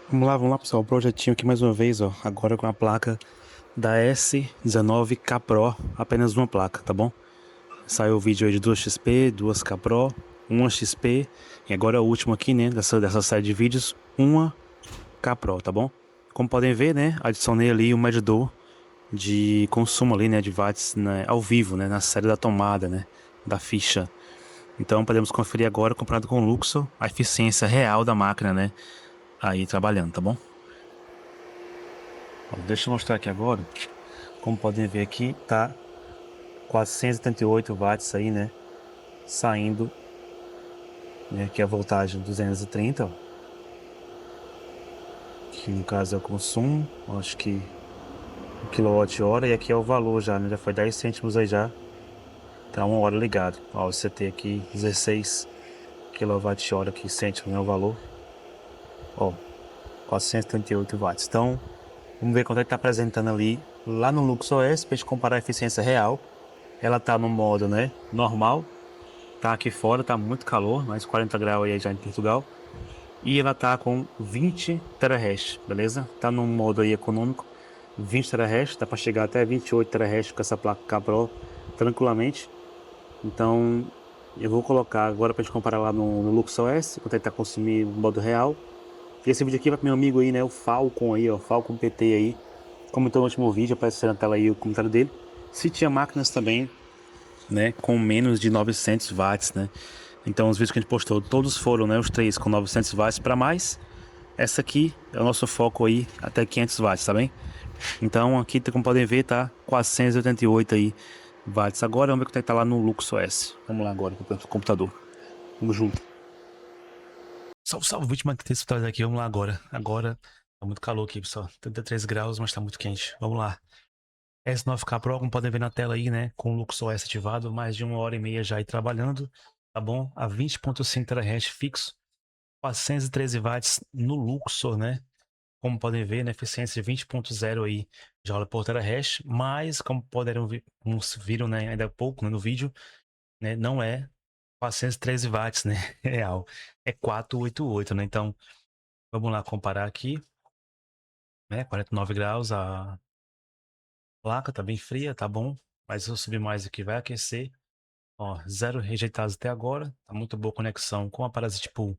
Vamos lá pessoal, o projetinho aqui mais uma vez, ó, agora com a placa da S19K Pro, apenas uma placa, tá bom? Saiu o vídeo aí de 2XP, 2K Pro, 1XP e agora o último aqui, né, dessa série de vídeos, 1K Pro, tá bom? Como podem ver, né, adicionei ali o medidor de consumo ali, né, de watts, né, ao vivo, né, na série da tomada, né, da ficha. Então podemos conferir agora, comparado com o Luxor, a eficiência real da máquina, né, aí trabalhando, tá bom? Ó, deixa eu mostrar aqui agora. Como podem ver aqui, tá 478 watts aí, né? Saindo, né? Aqui é a voltagem 230, ó. Que no caso é o consumo, acho que o quilowatt-hora. E aqui é o valor já, né? Já foi 10 cêntimos aí já. Tá 1 hora ligado. Ó, você tem aqui 16 kWh aqui, cêntimos, né? O valor. Ó, 478 watts. Então, vamos ver quanto é que tá apresentando ali lá no LuxOS pra gente comparar a eficiência real. Ela tá no modo, né? Normal. Tá aqui fora, tá muito calor, mais 40 graus aí já em Portugal. E ela tá com 20 terahash, beleza? Tá no modo aí econômico, 20 terahash, dá para chegar até 28 terahash com essa placa K Pro tranquilamente. Então, eu vou colocar agora pra gente comparar lá no LuxOS, quanto é que tá consumindo no modo real. E esse vídeo aqui vai pro meu amigo aí, né, o Falcon aí, ó, Falcon PT aí. Comentou no último vídeo, apareceu na tela aí o comentário dele. Se tinha máquinas também, né, com menos de 900 watts, né? Então os vídeos que a gente postou, todos foram, né, os três com 900 watts para mais. Essa aqui é o nosso foco aí, até 500 watts, tá bem? Então aqui, como podem ver, tá 488 aí watts. Agora vamos ver quanto é que tá lá no LuxOS. Vamos lá agora pro computador. Vamos junto. Salve, salve, vítima de textos aqui, vamos lá agora. Agora tá muito calor aqui, pessoal. 33 graus, mas tá muito quente. Vamos lá. S9K Pro, como podem ver na tela aí, né, com o LuxOS ativado, mais de 1 hora e meia já aí trabalhando, tá bom? A 20.5 terahash fixo, 413 watts no Luxor, né? Como podem ver, na eficiência de 20.0 aí, joule por terahash, mas como poderão ver, como viram, né, ainda há pouco, né, no vídeo, né, não é 413 watts, né, real, é 488, né? Então, vamos lá comparar aqui, né, 49 graus, a placa tá bem fria, tá bom, mas se eu subir mais aqui vai aquecer. Ó, 0 rejeitados até agora. Tá muito boa conexão com a Parasite Pool.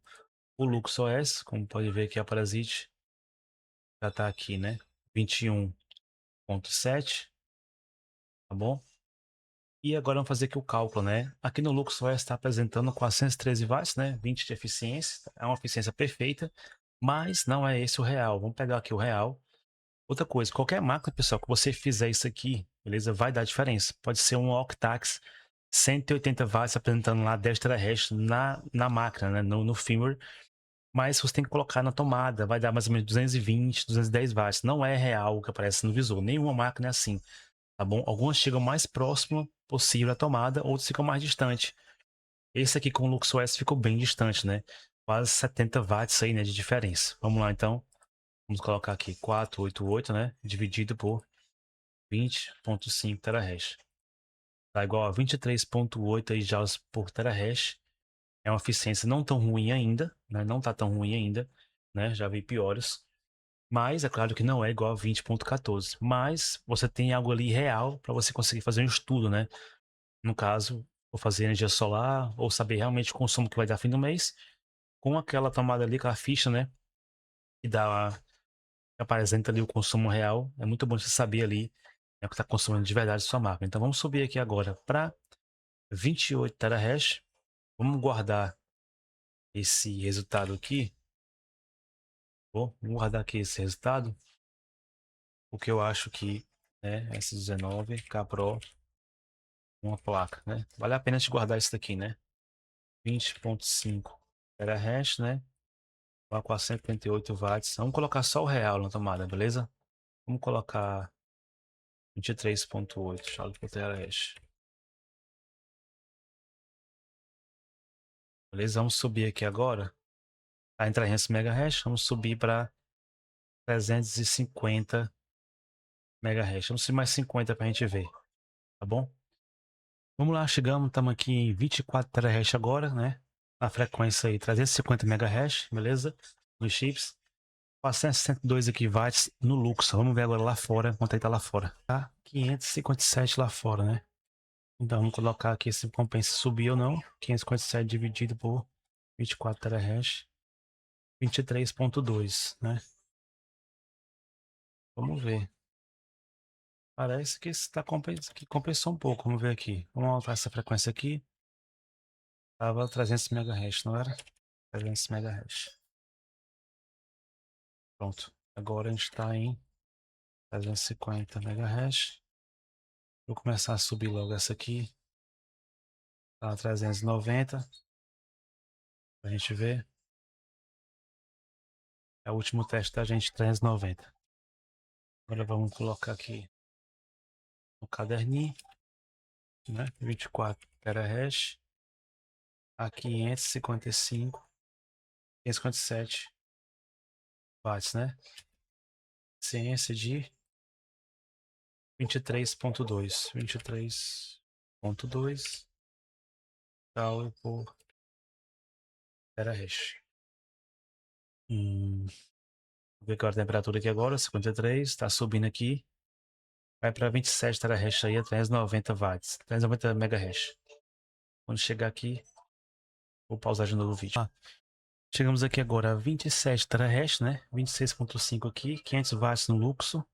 O LuxOS, como pode ver aqui, a Parasite já tá aqui, né? 21.7, tá bom? E agora vamos fazer aqui o cálculo, né? Aqui no LuxOS está apresentando 413 watts, né? 20 de eficiência. É uma eficiência perfeita, mas não é esse o real. Vamos pegar aqui o real. Outra coisa, qualquer máquina, pessoal, que você fizer isso aqui, beleza? Vai dar diferença. Pode ser um Octax 180 watts apresentando lá 10 terahash na máquina, né? No firmware. Mas você tem que colocar na tomada, vai dar mais ou menos 220, 210 watts. Não é real o que aparece no visor. Nenhuma máquina é assim, tá bom? Algumas chegam mais próximo possível à tomada, outras ficam mais distante. Esse aqui com o LuxOS ficou bem distante, né? Quase 70 watts aí, né, de diferença. Vamos lá, então. Vamos colocar aqui 488, né? Dividido por 20.5 terahash. Tá igual a 23.8 aí joules por terahash. É uma eficiência não tão ruim ainda, né? Não tá tão ruim ainda, né? Já vi piores. Mas é claro que não é igual a 20.14. Mas você tem algo ali real para você conseguir fazer um estudo, né? No caso, ou fazer energia solar, ou saber realmente o consumo que vai dar fim do mês, com aquela tomada ali, aquela ficha, né? Que dá, que apresenta ali o consumo real. É muito bom você saber ali, né, o que está consumindo de verdade sua máquina. Então vamos subir aqui agora para 28 terahash. Vamos guardar esse resultado aqui. Bom, vamos guardar aqui esse resultado, porque eu acho que, né, S19K Pro, uma placa, né? Vale a pena te guardar isso daqui, né? 20.5 terahash, né? A 458 watts. Vamos colocar só o real na tomada, beleza? Vamos colocar 23.8 joule por terahash. Beleza? Vamos subir aqui agora. Tá em 300 MHz, vamos subir para 350 MHz. Vamos subir mais 50 para a gente ver, tá bom? Vamos lá, chegamos, estamos aqui em 24 terahash agora, né? A frequência aí, 350 MHz, beleza? Nos chips. 462 aqui watts no Luxor. Vamos ver agora lá fora, quanto é que tá lá fora. Tá 557 lá fora, né? Então vamos colocar aqui se compensa subir ou não. 557 dividido por 24 terahash. 23.2, né? Vamos ver. Parece que está que compensou um pouco. Vamos ver aqui. Vamos aumentar essa frequência aqui. Tava 300 MHz, não era? 300 MHz. Pronto. Agora a gente está em 350 MHz. Vou começar a subir logo essa aqui. Tá 390. Pra gente ver. É o último teste da gente, 390. Agora vamos colocar aqui no caderninho, né? 24 terahash a 557 watts, né? Ciência de 23.2. 23.2 joule por terahash. Vou ver qual é a temperatura aqui agora, 53, tá subindo aqui. Vai para 27 terahash aí, a 390 watts, 390 megahash. Quando chegar aqui, vou pausar de novo o vídeo. Chegamos aqui agora a 27 terahash, né? 26.5 aqui, 500 watts no Luxor.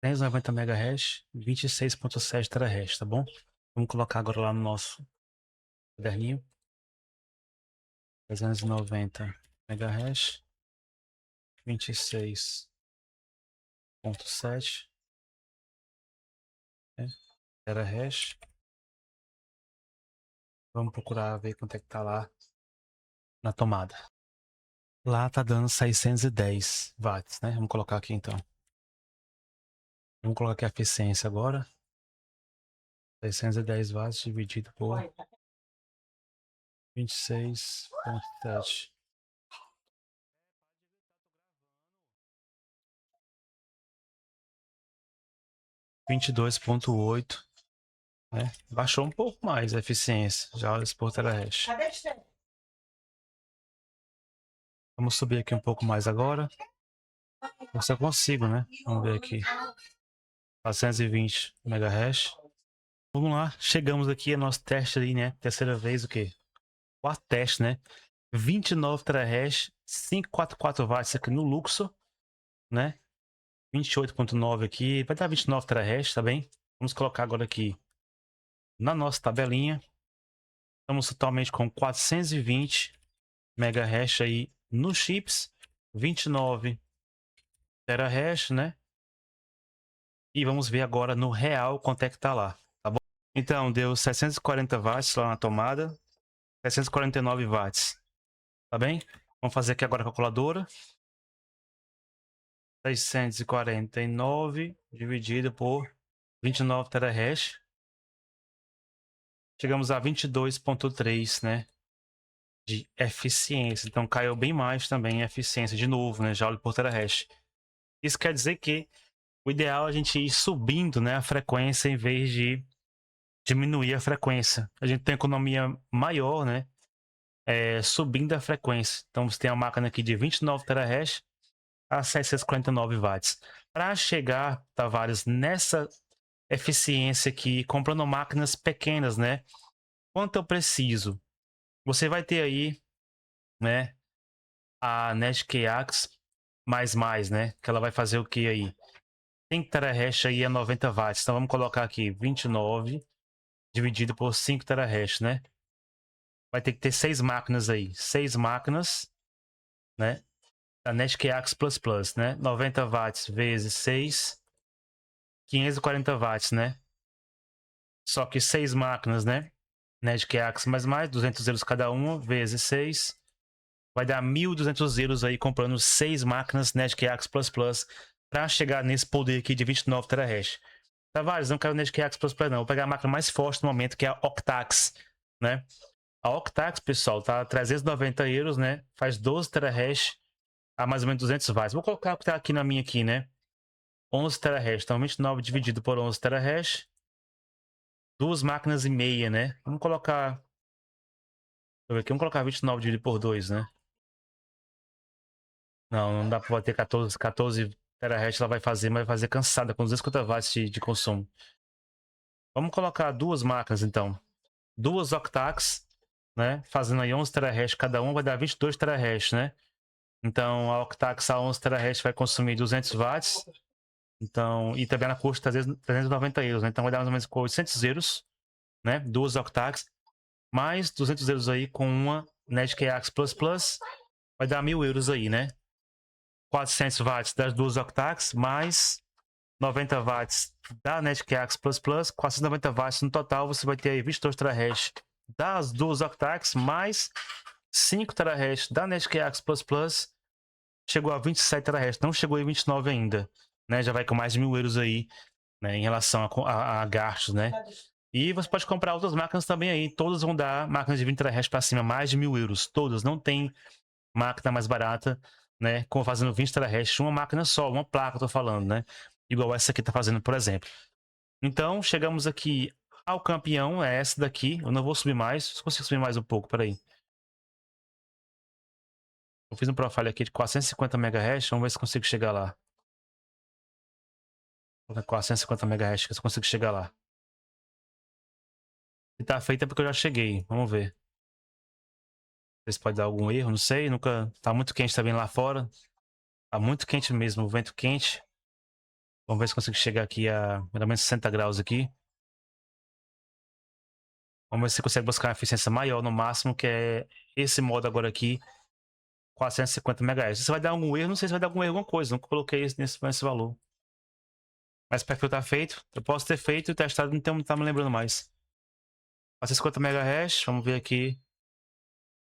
390 megahash, 26.7 terahash, tá bom? Vamos colocar agora lá no nosso caderninho. 390 megahash, 26.7, né? Terahash. Vamos procurar ver quanto é que tá lá na tomada. Lá tá dando 610 watts, né? Vamos colocar aqui então. Vamos colocar aqui a eficiência agora. 610 watts dividido por 26.7. 22.8, né? Baixou um pouco mais a eficiência, já olha por terahash. Vamos subir aqui um pouco mais agora. Ver se eu consigo, né? Vamos ver aqui. 420 megahash. Vamos lá, chegamos aqui ao nosso teste aí, né? Terceira vez, o quê? Quarto teste, né? 29 terahash, 544 watts aqui no Luxor, né? 28.9 aqui, vai dar 29 terahash, tá bem? Vamos colocar agora aqui na nossa tabelinha. Estamos totalmente com 420 megahash aí nos chips, 29 terahash, né? E vamos ver agora no real quanto é que tá lá, tá bom? Então, deu 740 watts lá na tomada, 749 watts, tá bem? Vamos fazer aqui agora a calculadora. 649 dividido por 29 terahash. Chegamos a 22.3, né? De eficiência. Então caiu bem mais também a eficiência de novo, né? Joule por terahash. Isso quer dizer que o ideal é a gente ir subindo, né, a frequência em vez de diminuir a frequência. A gente tem economia maior, né? Subindo a frequência. Então você tem a máquina aqui de 29 terahash a 749 watts. Para chegar, Tavares, nessa eficiência aqui, comprando máquinas pequenas, né? Quanto eu preciso? Você vai ter aí, né, a NetKeax mais, né? Que ela vai fazer o que aí? 5 terahash aí a 90 watts. Então vamos colocar aqui 29 dividido por 5 terahash, né? Vai ter que ter 6 máquinas aí. 6 máquinas, né? A NetKeax Plus, né? 90 watts vezes 6, 540 watts, né? Só que 6 máquinas, né? NetKeax mais, 200 euros cada uma, vezes 6. Vai dar 1.200 euros aí comprando 6 máquinas NetKeax Plus para chegar nesse poder aqui de 29 terahash. Tavares, não quero NetKeax Plus não. Vou pegar a máquina mais forte no momento, que é a Octax, né? A Octax, pessoal, tá 390 euros, né? Faz 12 terahash a mais ou menos 200 watts. Vou colocar o que tá aqui na minha aqui, né? 11 terahash. Então 29 dividido por 11 terahash. 2 máquinas e meia, né? Vamos colocar... Deixa eu ver aqui. Vamos colocar 29 dividido por 2, né? Não dá pra ter 14 terahertz, ela vai fazer, mas vai fazer cansada com 250 watts de consumo. Vamos colocar duas máquinas então. Duas Octax, né? Fazendo aí 11 terahertz cada uma, vai dar 22 terahertz, né? Então a Octax a 11 terahertz vai consumir 200 watts. Então, e também ela custa 390 euros, né? Então vai dar mais ou menos 800 euros, né? Duas Octax, mais 200 euros aí com uma NetKX Plus Plus, vai dar 1000 euros aí, né? 400 watts das duas Octax, mais 90 watts da NetKX Plus Plus, 490 watts no total, você vai ter aí 22 terahertz das duas Octax, mais 5 terahertz da NetKX Plus Plus, chegou a 27 terahertz, não chegou a 29 ainda, né? Já vai com mais de 1000 euros aí, né? Em relação a gastos, né? E você pode comprar outras máquinas também aí, todas vão dar máquinas de 20 terahertz para cima, mais de 1000 euros, todas, não tem máquina mais barata, né? Com fazendo 20 terahertz, uma máquina só, uma placa, eu tô falando, né? Igual essa aqui tá fazendo, por exemplo. Então, chegamos aqui ao campeão, é essa daqui. Eu não vou subir mais, só consigo subir mais um pouco, peraí. Eu fiz um profile aqui de 450 MHz, vamos ver se consigo chegar lá. 450 MHz, se eu consigo chegar lá. Se tá feito é porque eu já cheguei, vamos ver. Se pode dar algum erro, não sei, nunca... Tá muito quente também lá fora. Tá muito quente mesmo, o vento quente. Vamos ver se consigo chegar aqui a pelo menos 60 graus aqui. Vamos ver se você consegue buscar uma eficiência maior no máximo, que é esse modo agora aqui, 450 MHz. Se vai dar algum erro, não sei se vai dar algum erro, alguma coisa. Nunca coloquei nesse valor. Mas o perfil tá feito. Eu posso ter feito e testado, não tá me lembrando mais. 450 MHz, vamos ver aqui.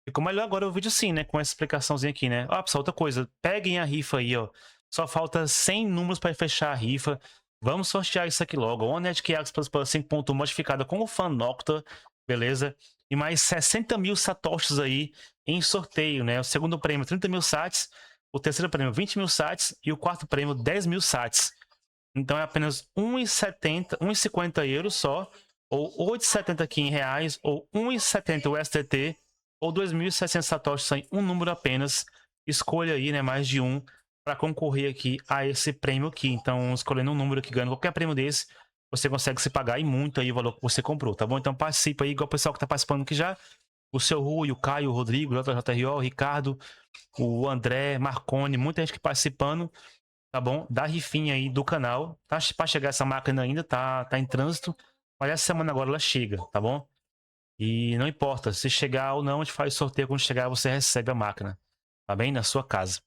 Ficou melhor agora o vídeo sim, né? Com essa explicação,zinha aqui, né? Ó, pessoal, outra coisa. Peguem a rifa aí, ó. Só falta 100 números para fechar a rifa. Vamos sortear isso aqui logo. Uma NetKX Plus Plus 5.1 modificada com o Fan Nocta, beleza? E mais 60 mil satoshis aí em sorteio, né? O segundo prêmio, 30 mil sats. O terceiro prêmio, 20 mil sats. E o quarto prêmio, 10 mil sats. Então é apenas 1,70, 1,50 euros só. Ou 8,70 aqui em reais. Ou 1,70 USDT ou 2.700 satoshis em um número apenas. Escolha aí, né, mais de um para concorrer aqui a esse prêmio aqui. Então, escolhendo um número que ganha qualquer prêmio desse, você consegue se pagar e muito aí o valor que você comprou, tá bom? Então participa aí, igual o pessoal que tá participando aqui já. O seu Rui, o Caio, o Rodrigo, o JJRO, o Ricardo, o André, Marconi, muita gente que participando, tá bom? Da rifinha aí do canal. Tá para chegar essa máquina ainda, tá em trânsito. Mas essa semana agora ela chega, tá bom? E não importa, se chegar ou não, a gente faz sorteio. Quando chegar, você recebe a máquina, tá bem? Na sua casa.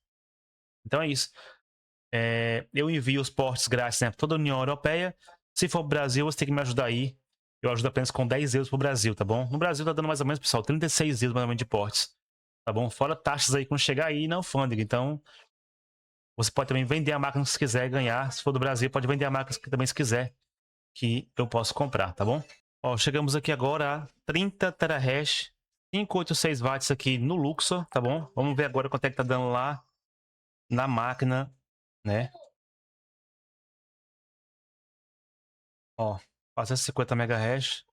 Então é isso. Eu envio os portes grátis, né, para toda a União Europeia. Se for pro Brasil, você tem que me ajudar aí. Eu ajudo apenas com 10 euros pro Brasil, tá bom? No Brasil tá dando mais ou menos, pessoal, 36 euros mais ou menos de portes, tá bom? Fora taxas aí quando chegar aí na alfândega. Então, você pode também vender a máquina se quiser ganhar. Se for do Brasil, pode vender a máquina também se quiser, que eu posso comprar, tá bom? Ó, chegamos aqui agora a 30 terahash, 586 watts aqui no Luxor, tá bom? Vamos ver agora quanto é que tá dando lá na máquina, né? Ó, 450 megahash,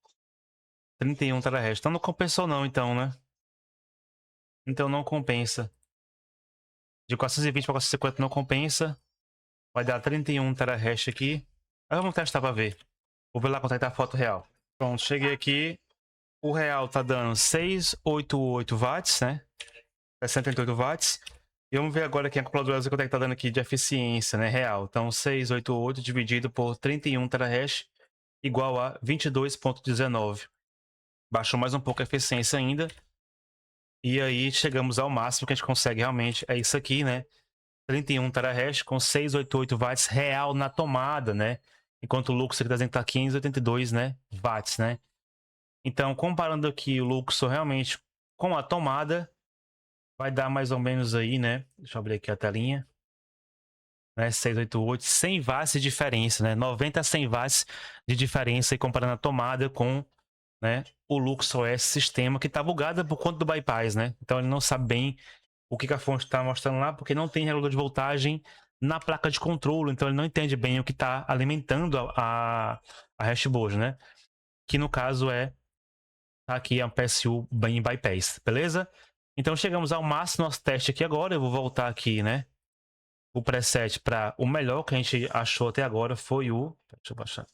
31 terahash. Então não compensou não, então, né? Então não compensa. De 420 para 450 não compensa. Vai dar 31 terahash aqui. Mas vamos testar para ver. Vou ver lá quanto é que tá a foto real. Pronto, cheguei aqui. O real tá dando 688 watts, né? 68 watts. E vamos ver agora aqui a calculadora quanto é que tá dando aqui de eficiência, né? Real. Então, 688 dividido por 31 terahash igual a 22,19. Baixou mais um pouco a eficiência ainda. E aí chegamos ao máximo que a gente consegue realmente. É isso aqui, né? 31 terahash com 688 watts real na tomada, né? Enquanto o Luxor aqui tá dizendo que tá 582, né? Watts, né? Então, comparando aqui o Luxor realmente com a tomada, vai dar mais ou menos aí, né? Deixa eu abrir aqui a telinha. Né? 688, 100 watts de diferença, né? 90 a 100 watts de diferença e comparando a tomada com, né, o Luxor S sistema que tá bugado por conta do bypass, né? Então ele não sabe bem o que a fonte está mostrando lá, porque não tem regulador de voltagem na placa de controle, então ele não entende bem o que está alimentando a hashboard, né? Que no caso é aqui a PSU bem bypass, beleza? Então chegamos ao máximo nosso teste aqui agora. Eu vou voltar aqui, né, o preset para o melhor que a gente achou até agora foi o... Deixa eu baixar.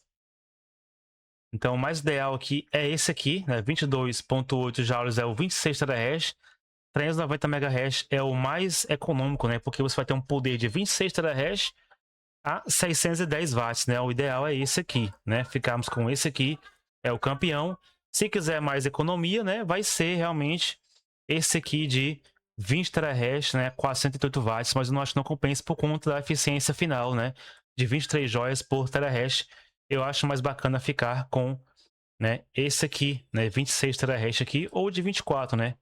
Então, o mais ideal aqui é esse aqui, né? 22.8 joules é o 26 terahash. 390 MHz é o mais econômico, né? Porque você vai ter um poder de 26 terahash a 610 watts, né? O ideal é esse aqui, né? Ficarmos com esse aqui, é o campeão. Se quiser mais economia, né? Vai ser realmente esse aqui de 20 terahash, né? 408 watts, mas eu não acho que não compensa por conta da eficiência final, né? De 23 joias por terahash. Eu acho mais bacana ficar com, né, esse aqui, né? 26 terahash aqui, ou de 24, né?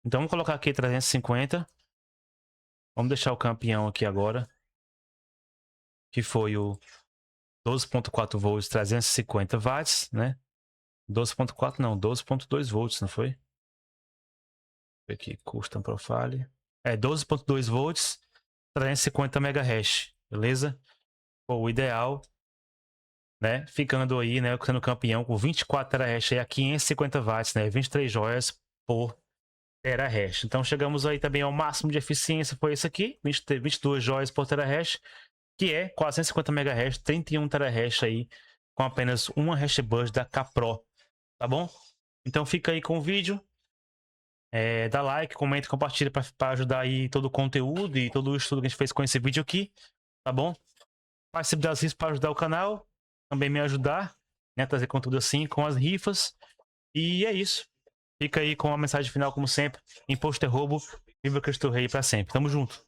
Então vamos colocar aqui 350. Vamos deixar o campeão aqui agora, que foi o 12.4 volts, 350 watts, né? 12.4 não, 12.2 volts, não foi? Aqui, custom profile. É, 12.2 volts, 350 MHz, beleza? Pô, o ideal, né? Ficando aí, né? Sendo campeão com 24 terahash aí a 550 watts, né? 23 joias por terahash. Então chegamos aí também ao máximo de eficiência, foi esse aqui, 22 joias por terahash, que é 450 MHz, 31 terahash aí, com apenas uma hash bus da K-Pro, tá bom? Então fica aí com o vídeo, dá like, comenta, compartilha para ajudar aí todo o conteúdo e todo o estudo que a gente fez com esse vídeo aqui, tá bom? Participe das rifas para ajudar o canal, também me ajudar, né, trazer conteúdo assim com as rifas, e é isso. Fica aí com a mensagem final como sempre, imposto é roubo, viva Cristo Rei para sempre, tamo junto.